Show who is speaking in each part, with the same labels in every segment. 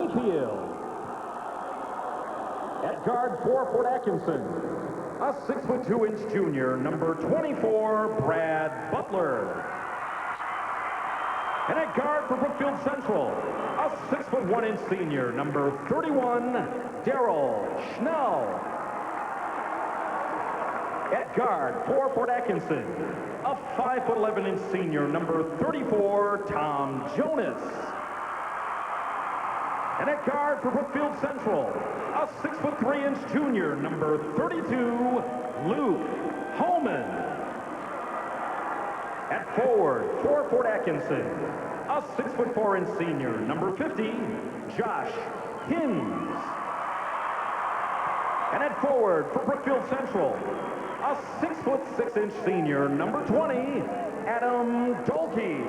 Speaker 1: Brookfield. At guard for Fort Atkinson, a 6'2" junior, number 24, Brad Butler. And at guard for Brookfield Central, a 6'1" senior, number 31, Daryl Schnell. At guard for Fort Atkinson, a 5'11" senior, number 34, Tom Jonas. And at guard for Brookfield Central, a 6'3" junior, number 32, Luke Holman. At forward for Fort Atkinson, a 6'4" senior, number 50, Josh Hinds. And at forward for Brookfield Central, a 6'6" senior, number 20, Adam Dolkey.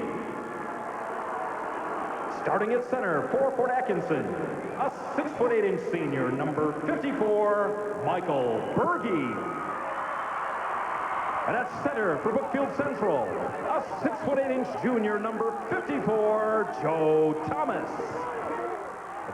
Speaker 1: Starting at center for Fort Atkinson, a 6'8" senior, number 54, Michael Berge. And at center for Brookfield Central, a 6'8" junior, number 54, Joe Thomas.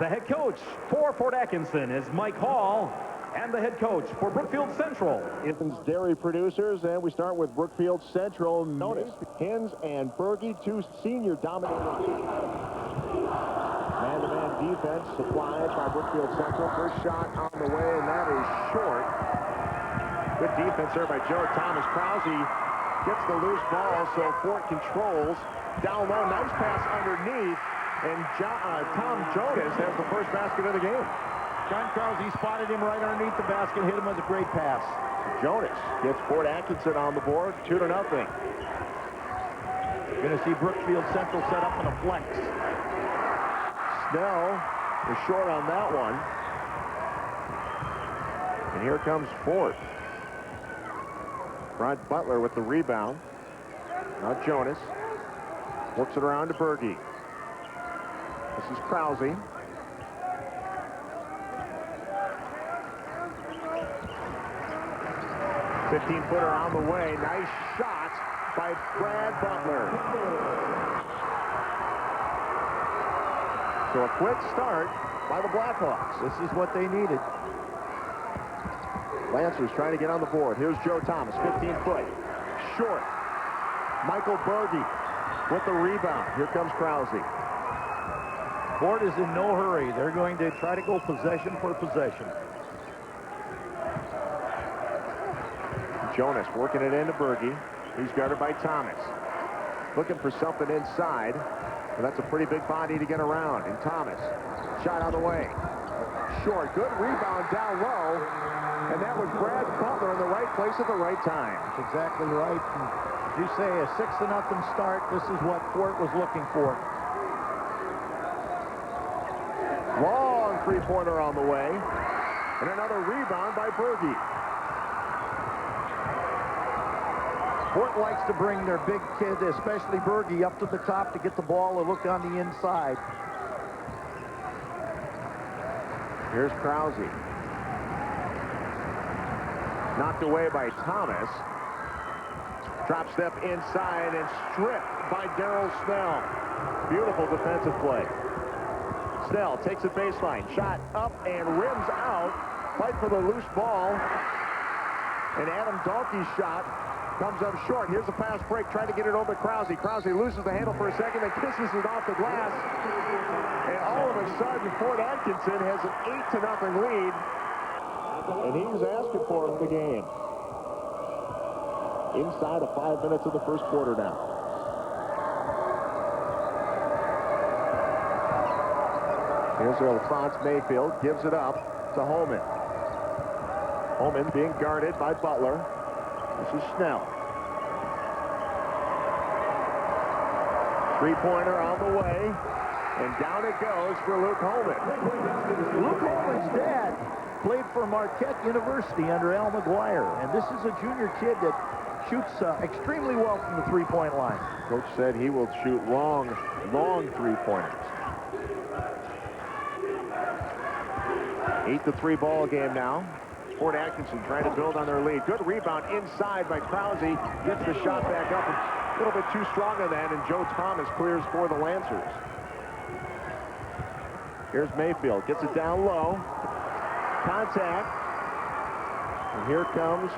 Speaker 1: The head coach for Fort Atkinson is Mike Hall, and the head coach for Brookfield Central.
Speaker 2: Atkinson's dairy producers, and we start with Brookfield Central. Notice Hinds and Berge, two senior dominators. Man-to-man defense supplied by Brookfield Central. First shot on the way, and that is short. Good defense there by Joe Thomas. Krause gets the loose ball, so Fort controls. Down low, nice pass underneath, and Tom Jonas has the first basket of the game.
Speaker 3: John Krause spotted him right underneath the basket, hit him with a great pass.
Speaker 2: Jonas gets Fort Atkinson on the board, 2-0.
Speaker 3: Going to see Brookfield Central set up in a flex.
Speaker 2: Snell is short on that one. And here comes Fort. Brad Butler with the rebound. Now Jonas works it around to Berge. This is Krause. "15-footer on the way. Nice shot by Brad Butler. So a quick start by the Blackhawks.
Speaker 3: This is what they needed.
Speaker 2: Lancers trying to get on the board. Here's Joe Thomas, 15-foot. Short. Michael Berge with the rebound. Here comes Krause.
Speaker 3: Fort is in no hurry. They're going to try to go possession for possession.
Speaker 2: Jonas working it into Berge. He's guarded by Thomas. Looking for something inside. But that's a pretty big body to get around. And Thomas, shot on the way. Short, good rebound down low. And that was Brad Butler in the right place at the right time.
Speaker 3: That's exactly right. And you say a 6-0 start. This is what Fort was looking for.
Speaker 2: Long three-pointer on the way. And another rebound by Berge.
Speaker 3: Fort likes to bring their big kid, especially Berge, up to the top to get the ball and look on the inside.
Speaker 2: Here's Krause. Knocked away by Thomas. Drop step inside and stripped by Daryl Snell. Beautiful defensive play. Snell takes it baseline. Shot up and rims out. Fight for the loose ball. And Adam Dalkey's shot comes up short. Here's a pass break, trying to get it over to Krause. Krause loses the handle for a second, then kisses it off the glass. And all of a sudden, Fort Atkinson has an 8-0 lead. And he's asking for it in the game. Inside of 5 minutes of the first quarter now. Here's Alphonse Mayfield, gives it up to Holman. Holman being guarded by Butler. This is Snell. Three-pointer on the way. And down it goes for Luke Holman.
Speaker 3: Luke Holman's dad played for Marquette University under Al McGuire. And this is a junior kid that shoots extremely well from the three-point line.
Speaker 2: Coach said he will shoot long three-pointers. 8-3 ball game now. Fort Atkinson trying to build on their lead. Good rebound inside by Krause. Gets the shot back up. A little bit too strong on that, and Joe Thomas clears for the Lancers. Here's Mayfield. Gets it down low. Contact. And here comes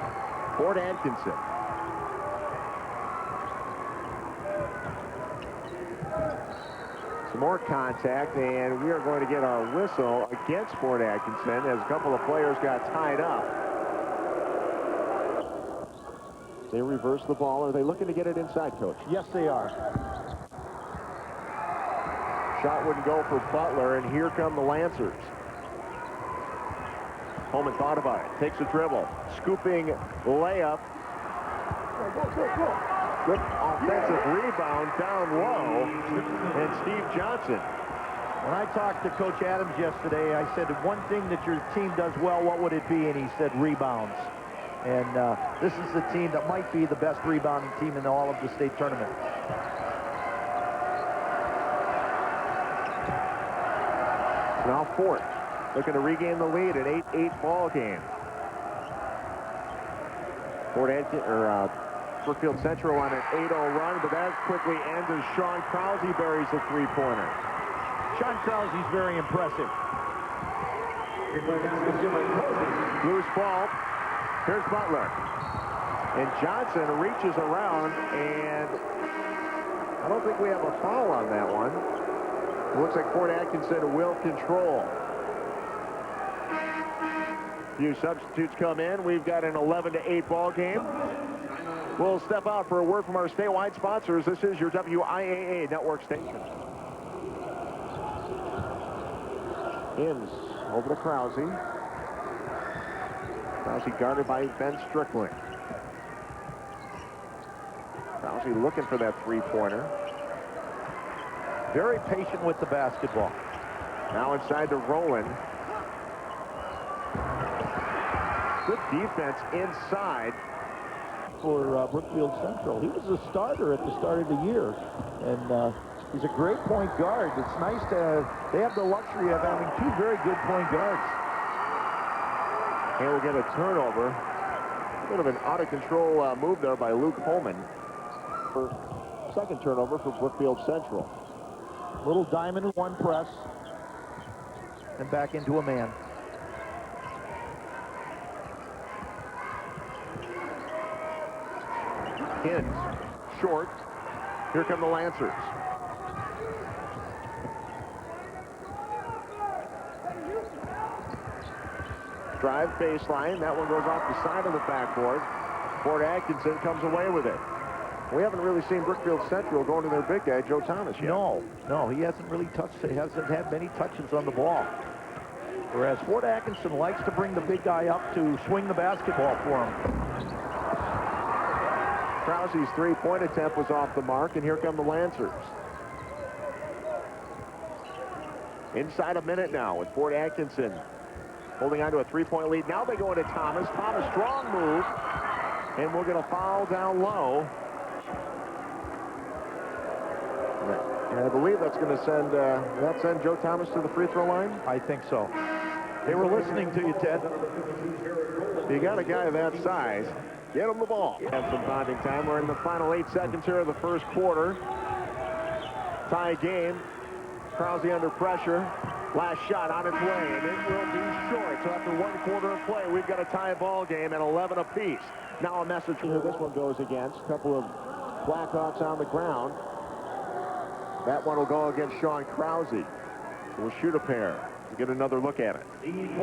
Speaker 2: Fort Atkinson. Some more contact, and we are going to get our whistle against Fort Atkinson as a couple of players got tied up. They reverse the ball. Are they looking to get it inside, Coach?
Speaker 3: Yes, they are.
Speaker 2: Shot wouldn't go for Butler, and here come the Lancers. Holman thought about it. Takes a dribble. Scooping layup. Good offensive rebound down low. And Steve Johnson.
Speaker 3: When I talked to Coach Adams yesterday, I said, one thing that your team does well, what would it be? And he said rebounds. And this is the team that might be the best rebounding team in all of the state tournament.
Speaker 2: Now Fort looking to regain the lead, an 8-8 ball game. Brookfield Central on an 8-0 run, but that quickly ends as Sean Krause buries a three-pointer.
Speaker 3: Sean Krause is very impressive.
Speaker 2: Loose ball. Here's Butler. And Johnson reaches around, and I don't think we have a foul on that one. It looks like Fort Atkinson will control. Few substitutes come in. We've got an 11-8 ball game. We'll step out for a word from our statewide sponsors. This is your WIAA network station. Inns over to Krause. Krause guarded by Ben Strickland. Krause looking for that three-pointer.
Speaker 3: Very patient with the basketball.
Speaker 2: Now inside to Rowland. Good defense inside.
Speaker 3: For Brookfield Central. He was a starter at the start of the year. And he's a great point guard. It's nice to they have the luxury of having two very good point guards.
Speaker 2: And we'll get a turnover. A bit of an out-of-control move there by Luke Holman. For second turnover for Brookfield Central.
Speaker 3: Little diamond in one press. And back into a man.
Speaker 2: Inns, short. Here come the Lancers. Drive baseline. That one goes off the side of the backboard. Fort Atkinson comes away with it. We haven't really seen Brookfield Central going to their big guy, Joe Thomas, yet.
Speaker 3: No, he hasn't really touched. He hasn't had many touches on the ball. Whereas Fort Atkinson likes to bring the big guy up to swing the basketball for him.
Speaker 2: Krause's three-point attempt was off the mark, and here come the Lancers. Inside a minute now with Fort Atkinson holding on to a three-point lead. Now they go into Thomas. Thomas, strong move, and we'll get a foul down low. And I believe that's going to send Joe Thomas to the free throw line.
Speaker 3: I think so. They were listening to you, Ted.
Speaker 2: You got a guy of that size. Get him the ball. Have some bonding time. We're in the final 8 seconds here of the first quarter. Tie game. Krause under pressure. Last shot on its way, and it will be short. So after 1 quarter of play, we've got a tie ball game at 11 apiece. Now a message who this one goes against. A couple of Blackhawks on the ground. That one will go against Sean Krause. So we'll shoot a pair to get another look at it.
Speaker 3: It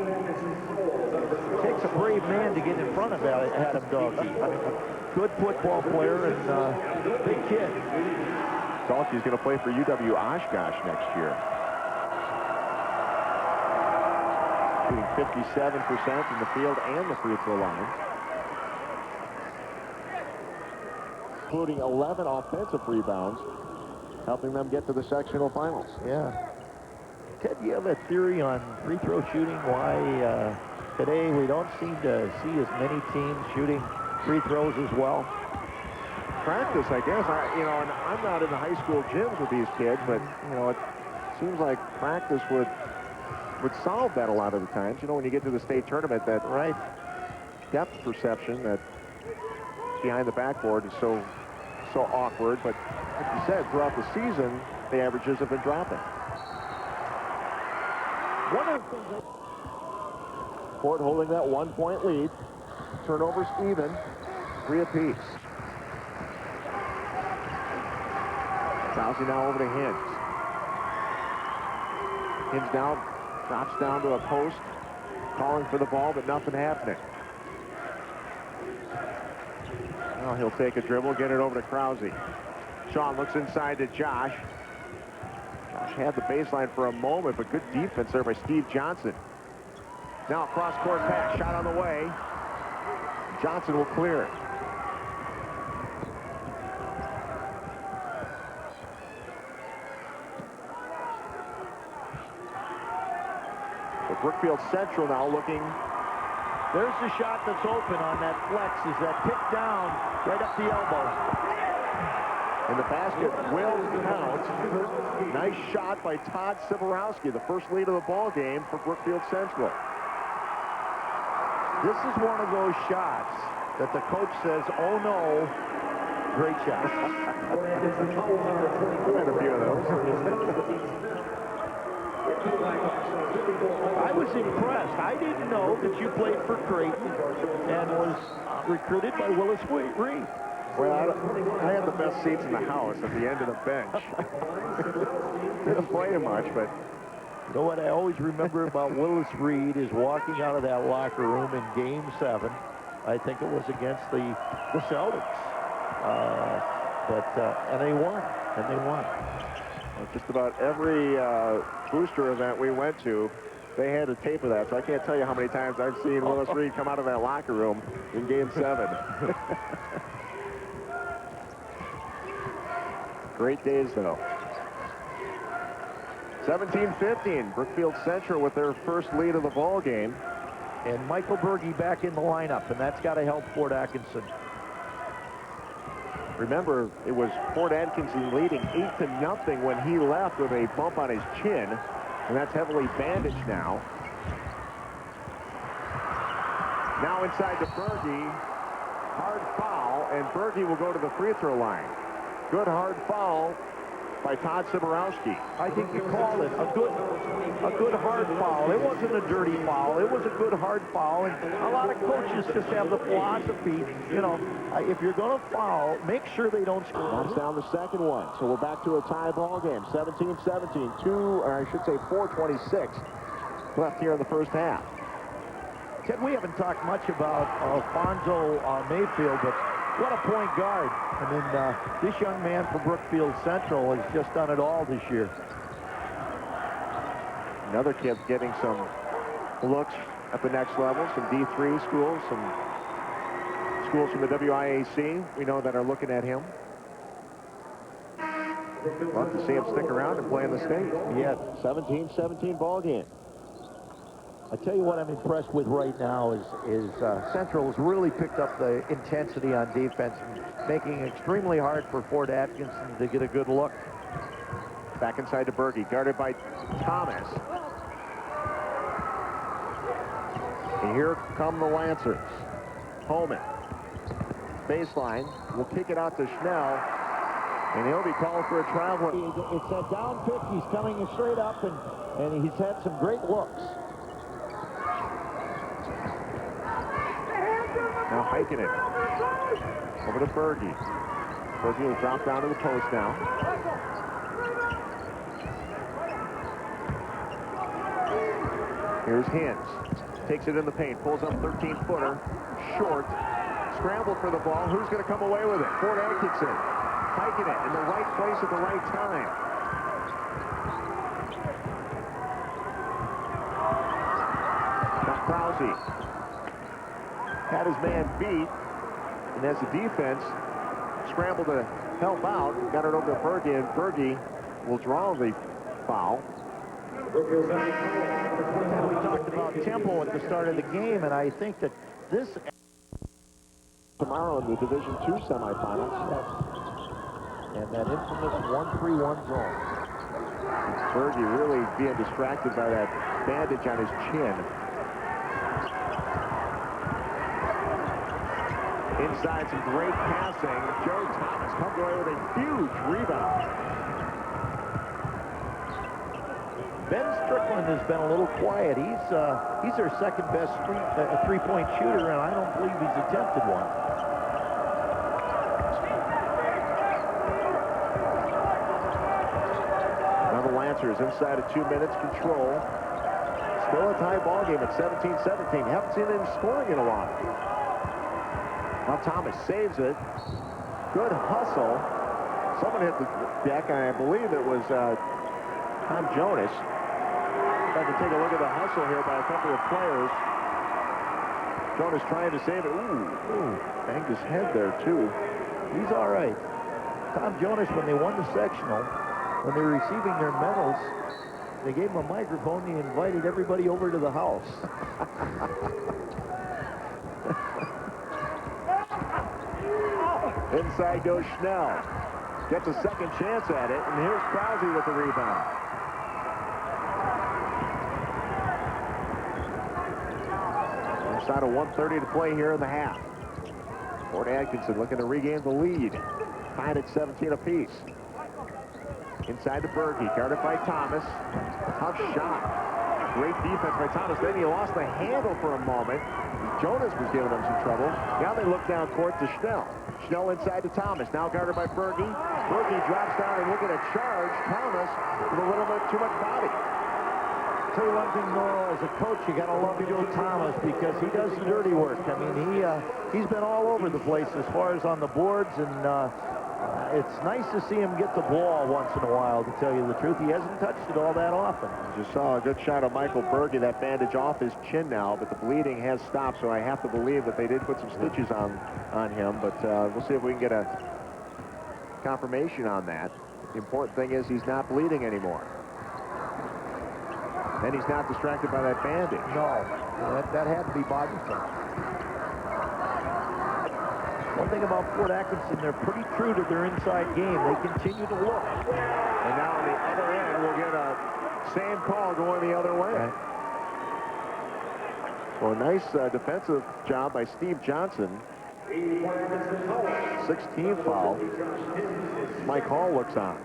Speaker 3: takes a brave man to get in front of Adam Dalkey. I mean, good football player and big kid.
Speaker 2: Dalkey's going to play for UW Oshkosh next year. Shooting 57% in the field and the free throw line. Including 11 offensive rebounds, helping them get to the sectional finals.
Speaker 3: Yeah. Ted, do you have a theory on free throw shooting? Why today we don't seem to see as many teams shooting free throws as well?
Speaker 2: Practice, I guess. And I'm not in the high school gyms with these kids, but it seems like practice would solve that a lot of the times. When you get to the state tournament, that right depth perception that behind the backboard is so awkward. But like you said, throughout the season, the averages have been dropping.
Speaker 3: One of the things
Speaker 2: Ford holding that 1-point lead. Turnovers even. 3 apiece. Rousey now over to Hins. Hins now drops down to a post, calling for the ball, but nothing happening. Well, he'll take a dribble, get it over to Krause. Sean looks inside to Josh. Josh had the baseline for a moment, but good defense there by Steve Johnson. Now a cross-court pass, shot on the way. Johnson will clear it. So Brookfield Central now looking.
Speaker 3: There's the shot that's open on that flex. Is that kick down right up the elbow.
Speaker 2: And the basket will count. Nice shot by Todd Siborowski, the first lead of the ball game for Brookfield Central.
Speaker 3: This is one of those shots that the coach says, oh no, great shot.
Speaker 2: We had a few of those.
Speaker 3: I was impressed. I didn't know that you played for Creighton and was recruited by Willis Reed.
Speaker 2: Well, I had the best seats in the house at the end of the bench. Didn't play him much, but...
Speaker 3: You know what I always remember about Willis Reed is walking out of that locker room in Game 7. I think it was against the Celtics. And they won.
Speaker 2: Well, just about every booster event we went to, they had a tape of that. So I can't tell you how many times I've seen Willis Reed come out of that locker room in Game 7. Great days, though. 17-15, Brookfield Central with their first lead of the ball game.
Speaker 3: And Michael Berge back in the lineup, and that's got to help Fort Atkinson.
Speaker 2: Remember, it was Fort Atkinson leading 8-0 when he left with a bump on his chin, and that's heavily bandaged now. Now inside to Berge, hard foul, and Berge will go to the free throw line. Good hard foul by Todd Siborowski.
Speaker 3: I think you called it a good hard foul. It wasn't a dirty foul. It was a good hard foul. And a lot of coaches just have the philosophy, you know, if you're going to foul, make sure they don't score.
Speaker 2: Knocks down the second one. So we're back to a tie ball game. 17-17. 4:26 left here in the first half.
Speaker 3: Ted, we haven't talked much about Alfonso Mayfield, but what a point guard. I mean, this young man from Brookfield Central has just done it all this year.
Speaker 2: Another kid getting some looks at the next level, some D3 schools, some schools from the WIAC we know that are looking at him. Love to see him stick around and play in the state.
Speaker 3: Yeah.
Speaker 2: 17-17 ball game.
Speaker 3: I tell you what I'm impressed with right now is Central has really picked up the intensity on defense and making it extremely hard for Fort Atkinson to get a good look.
Speaker 2: Back inside to Berge, guarded by Thomas. And here come the Lancers. Holman. Baseline. Will kick it out to Schnell. And he'll be called for a travel.
Speaker 3: It's a down pick. He's coming straight up, and he's had some great looks.
Speaker 2: Now hiking it. Over to Berge. Berge will drop down to the post now. Here's Hins. Takes it in the paint. Pulls up 13-footer. Short. Scramble for the ball. Who's going to come away with it? Fort Atkinson. Hiking it in the right place at the right time. Now Krause. Had his man beat, and as the defense scrambled to help out, got it over to Berge, and Berge will draw the foul.
Speaker 3: We talked about tempo at the start of the game, and I think that this...
Speaker 2: Tomorrow in the Division II semifinals.
Speaker 3: And that infamous 1-3-1 zone.
Speaker 2: Berge really being distracted by that bandage on his chin. Inside, some great passing. Joe Thomas comes away with a huge rebound.
Speaker 3: Ben Strickland has been a little quiet. He's their second best three-point shooter, and I don't believe he's attempted one.
Speaker 2: Now the Lancers inside of 2 minutes control. Still a tie ball game at 17-17. Haven't seen any scoring in a while. Now Thomas saves it. Good hustle. Someone hit the deck, and I believe it was Tom Jonas. Had to take a look at the hustle here by a couple of players. Jonas trying to save it. Ooh, banged his head there, too.
Speaker 3: He's all right. Tom Jonas, when they won the sectional, when they were receiving their medals, they gave him a microphone and he invited everybody over to the house.
Speaker 2: Inside goes Schnell. Gets a second chance at it, and here's Krause with the rebound. Inside of 1:30 to play here in the half. Fort Atkinson looking to regain the lead. Tied at 17 apiece. Inside to Berkey, guarded by Thomas. Tough shot. Great defense by Thomas. Then he lost the handle for a moment. Jonas was giving them some trouble. Now they look down court to Schnell. Schnell inside to Thomas. Now guarded by Berkey. Berkey drops down and looking at charge. Thomas with a little bit too much body.
Speaker 3: Tell you one thing, Noel, as a coach, you got to love Joe Thomas because he does the dirty work. I mean, he's been all over the place as far as on the boards, and it's nice to see him get the ball once in a while, to tell you the truth. He hasn't touched it all that often.
Speaker 2: Just saw a good shot of Michael Berkey. That bandage off his chin now, but the bleeding has stopped, so I have to believe that they did put some stitches on him, but we'll see if we can get a confirmation on that. The important thing is he's not bleeding anymore. And he's not distracted by that bandage.
Speaker 3: No, that had to be bothersome. One thing about Fort Atkinson, they're pretty true to their inside game. They continue to look.
Speaker 2: And now on the other end, we'll get a same call going the other way.
Speaker 3: Right.
Speaker 2: Well, a nice defensive job by Steve Johnson. 16 foul. Mike Hall looks on.